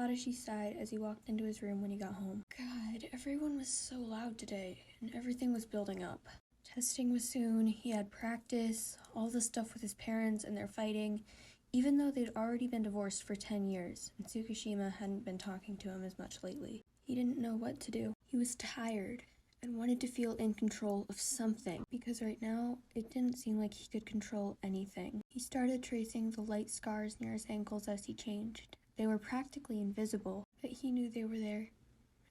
Tadashi sighed as he walked into his room when he got home. God, everyone was so loud today, and everything was building up. Testing was soon, he had practice, all the stuff with his parents and their fighting, even though they'd already been divorced for 10 years, and TsukiYama hadn't been talking to him as much lately. He didn't know what to do. He was tired, and wanted to feel in control of something, because right now, it didn't seem like he could control anything. He started tracing the light scars near his ankles as he changed. They were practically invisible, but he knew they were there,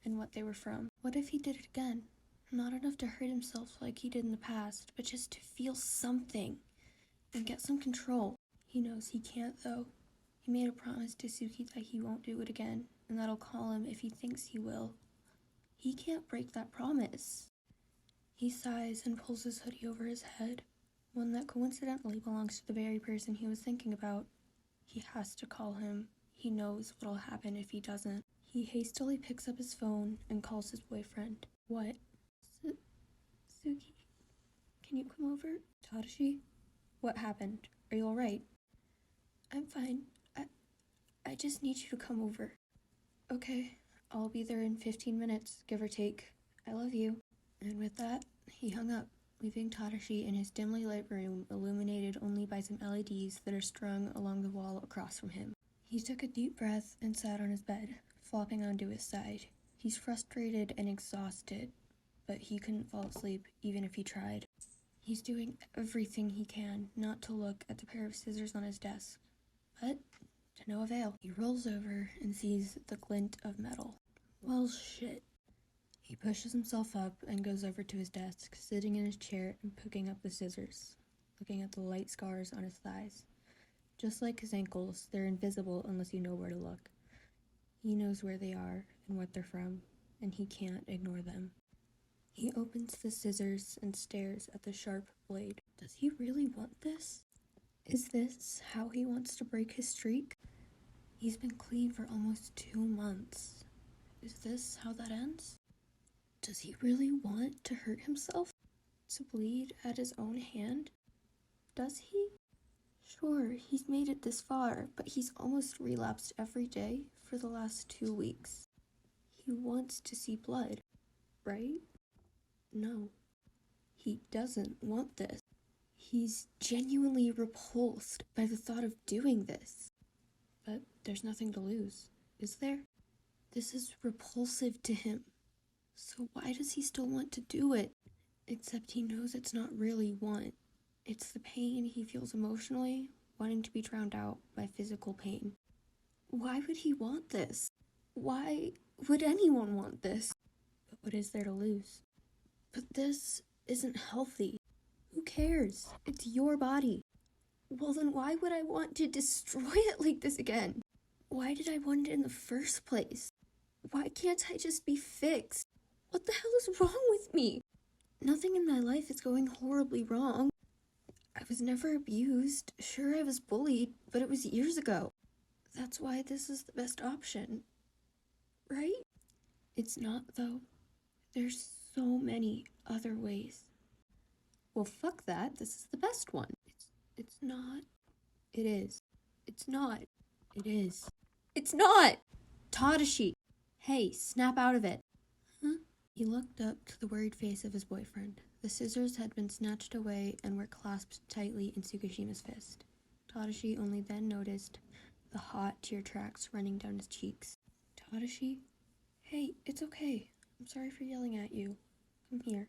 and what they were from. What if he did it again? Not enough to hurt himself like he did in the past, but just to feel something, and get some control. He knows he can't, though. He made a promise to Suki that he won't do it again, and that'll call him if he thinks he will. He can't break that promise. He sighs and pulls his hoodie over his head, one that coincidentally belongs to the very person he was thinking about. He has to call him. He knows what'll happen if he doesn't. He hastily picks up his phone and calls his boyfriend. What? Suki, can you come over? Tadashi? What happened? Are you alright? I'm fine. I just need you to come over. Okay, I'll be there in 15 minutes, give or take. I love you. And with that, he hung up, leaving Tadashi in his dimly lit room, illuminated only by some LEDs that are strung along the wall across from him. He took a deep breath and sat on his bed, flopping onto his side. He's frustrated and exhausted, but he couldn't fall asleep even if he tried. He's doing everything he can not to look at the pair of scissors on his desk, but to no avail. He rolls over and sees the glint of metal. Well, shit. He pushes himself up and goes over to his desk, sitting in his chair and picking up the scissors, looking at the light scars on his thighs. Just like his ankles, they're invisible unless you know where to look. He knows where they are and what they're from, and he can't ignore them. He opens the scissors and stares at the sharp blade. Does he really want this? Is this how he wants to break his streak? He's been clean for almost 2 months. Is this how that ends? Does he really want to hurt himself? To bleed at his own hand? Does he? Sure, he's made it this far, but he's almost relapsed every day for the last 2 weeks. He wants to see blood, right? No, he doesn't want this. He's genuinely repulsed by the thought of doing this. But there's nothing to lose, is there? This is repulsive to him. So why does he still want to do it? Except he knows it's not really want. It's the pain he feels emotionally, wanting to be drowned out by physical pain. Why would he want this? Why would anyone want this? But what is there to lose? But this isn't healthy. Who cares? It's your body. Well, then why would I want to destroy it like this again? Why did I want it in the first place? Why can't I just be fixed? What the hell is wrong with me? Nothing in my life is going horribly wrong. I was never abused. Sure, I was bullied, but it was years ago. That's why this is the best option. Right? It's not, though. There's so many other ways. Well, fuck that. This is the best one. It's not. It is. It's not. It is. It's not! Tadashi! Hey, snap out of it. Huh? He looked up to the worried face of his boyfriend. The scissors had been snatched away and were clasped tightly in Tsukishima's fist. Tadashi only then noticed the hot tear tracks running down his cheeks. Tadashi? Hey, it's okay. I'm sorry for yelling at you. Come here.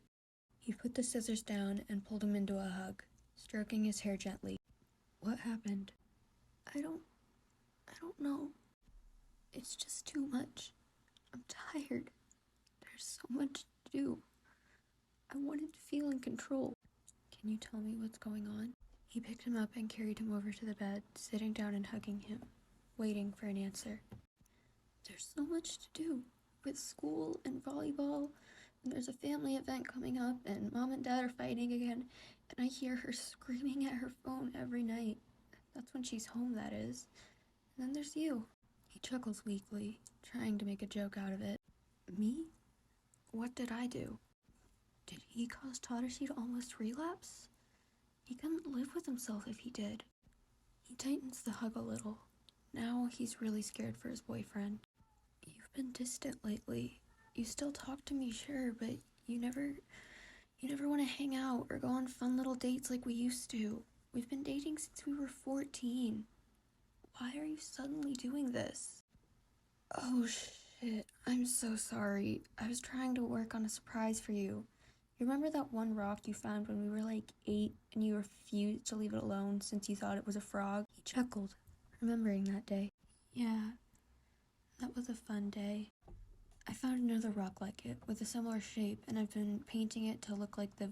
He put the scissors down and pulled him into a hug, stroking his hair gently. What happened? I don't know. It's just too much. I'm tired. There's so much to do. I wanted to feel in control. Can you tell me what's going on? He picked him up and carried him over to the bed, sitting down and hugging him, waiting for an answer. There's so much to do, with school and volleyball, and there's a family event coming up, and Mom and Dad are fighting again, and I hear her screaming at her phone every night. That's when she's home, that is. And then there's you. He chuckles weakly, trying to make a joke out of it. Me? What did I do? Did he cause Tadashi to almost relapse? He couldn't live with himself if he did. He tightens the hug a little. Now he's really scared for his boyfriend. been distant lately. You still talk to me, sure, but you never want to hang out or go on fun little dates like we used to. We've been dating since we were 14. Why are you suddenly doing this? Oh shit, I'm so sorry. I was trying to work on a surprise for you. You remember that one rock you found when we were like 8 and you refused to leave it alone since you thought it was a frog? He chuckled, remembering that day. Yeah, that was a fun day. I found another rock like it with a similar shape, and I've been painting it to look like the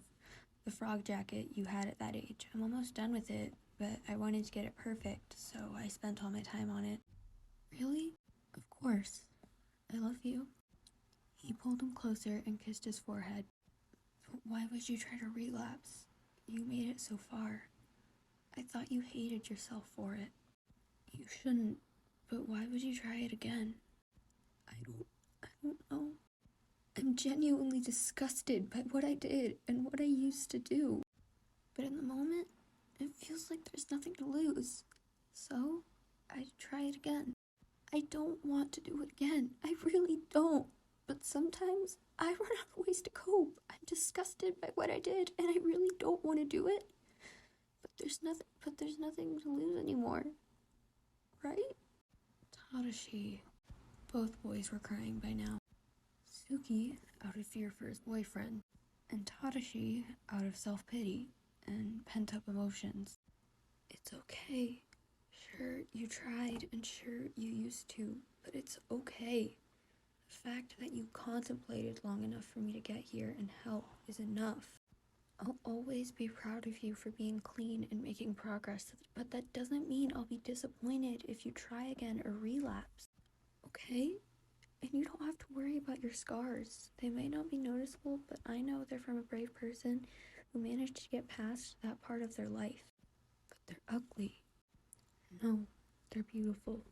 frog jacket you had at that age. I'm almost done with it, but I wanted to get it perfect, so I spent all my time on it. Really? Of course. I love you. He pulled him closer and kissed his forehead. But why would you try to relapse? You made it so far. I thought you hated yourself for it. You shouldn't, but why would you try it again? I don't know. I'm genuinely disgusted by what I did and what I used to do. But in the moment, it feels like there's nothing to lose. So, I try it again. I don't want to do it again. I really don't. But sometimes I run out of ways to cope. I'm disgusted by what I did and I really don't want to do it. But there's nothing to lose anymore. Right? Tadashi. Both boys were crying by now. Tsuki, out of fear for his boyfriend, and Tadashi, out of self-pity and pent-up emotions. It's okay. Sure, you tried, and sure, you used to, but it's okay. The fact that you contemplated long enough for me to get here and help is enough. I'll always be proud of you for being clean and making progress, but that doesn't mean I'll be disappointed if you try again or relapse. Okay? And you don't have to worry about your scars. They may not be noticeable, but I know they're from a brave person who managed to get past that part of their life. But they're ugly. No, they're beautiful.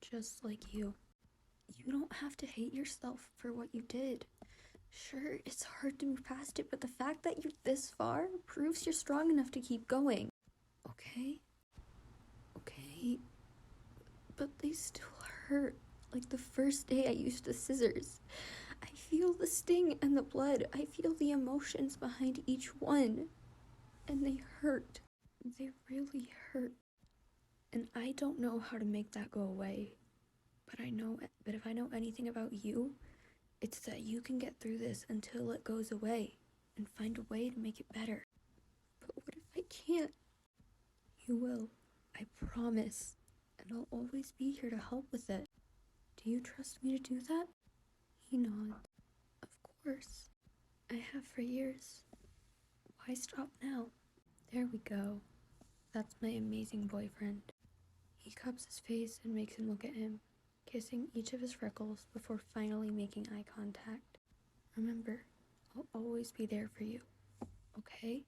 Just like you. You don't have to hate yourself for what you did. Sure, it's hard to move past it, but the fact that you're this far proves you're strong enough to keep going. Okay? Okay. But they still hurt. Like the first day I used the scissors. I feel the sting and the blood. I feel the emotions behind each one. And they hurt. They really hurt. And I don't know how to make that go away. But if I know anything about you, it's that you can get through this until it goes away and find a way to make it better. But what if I can't? You will. I promise. And I'll always be here to help with it. Do you trust me to do that? He nods. Of course. I have for years. Why stop now? There we go. That's my amazing boyfriend. He cups his face and makes him look at him, kissing each of his freckles before finally making eye contact. Remember, I'll always be there for you. Okay?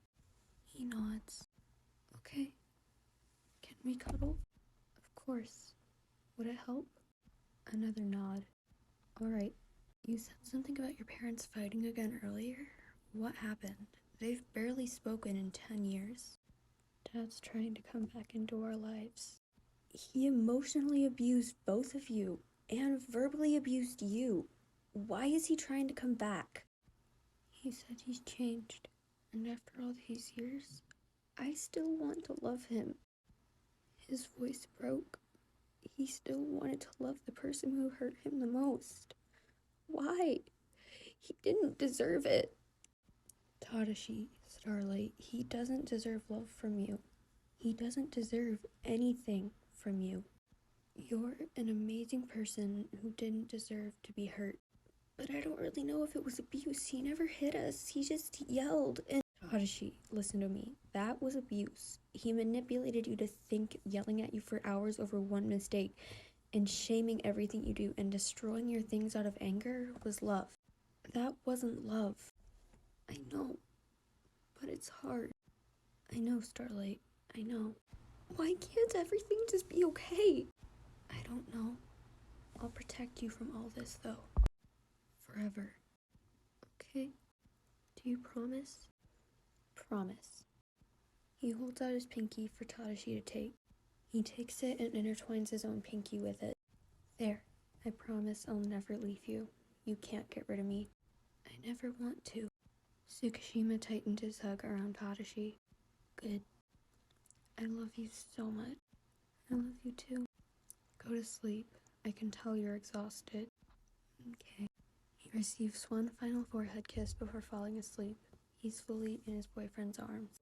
He nods. Okay. Can we cuddle? Of course. Would it help? Another nod. Alright, you said something about your parents fighting again earlier? What happened? They've barely spoken in 10 years. Dad's trying to come back into our lives. He emotionally abused both of you, and verbally abused you. Why is he trying to come back? He said he's changed, and after all these years, I still want to love him. His voice broke. He still wanted to love the person who hurt him the most. Why? He didn't deserve it. Tadashi, Starlight, he doesn't deserve love from you. He doesn't deserve anything from you. You're an amazing person who didn't deserve to be hurt. But I don't really know if it was abuse. He never hit us. He just yelled and... Tadashi, listen to me. That was abuse. He manipulated you to think yelling at you for hours over one mistake and shaming everything you do and destroying your things out of anger was love. That wasn't love. I know, but it's hard. I know, Starlight. I know. Why can't everything just be okay? I don't know. I'll protect you from all this, though. Forever. Okay? Do you promise? Promise. He holds out his pinky for Tadashi to take. He takes it and intertwines his own pinky with it. There. I promise I'll never leave you. You can't get rid of me. I never want to. TsukiYama tightened his hug around Tadashi. Good. I love you so much. I love you too. Go to sleep. I can tell you're exhausted. Okay. He receives one final forehead kiss before falling asleep, peacefully in his boyfriend's arms.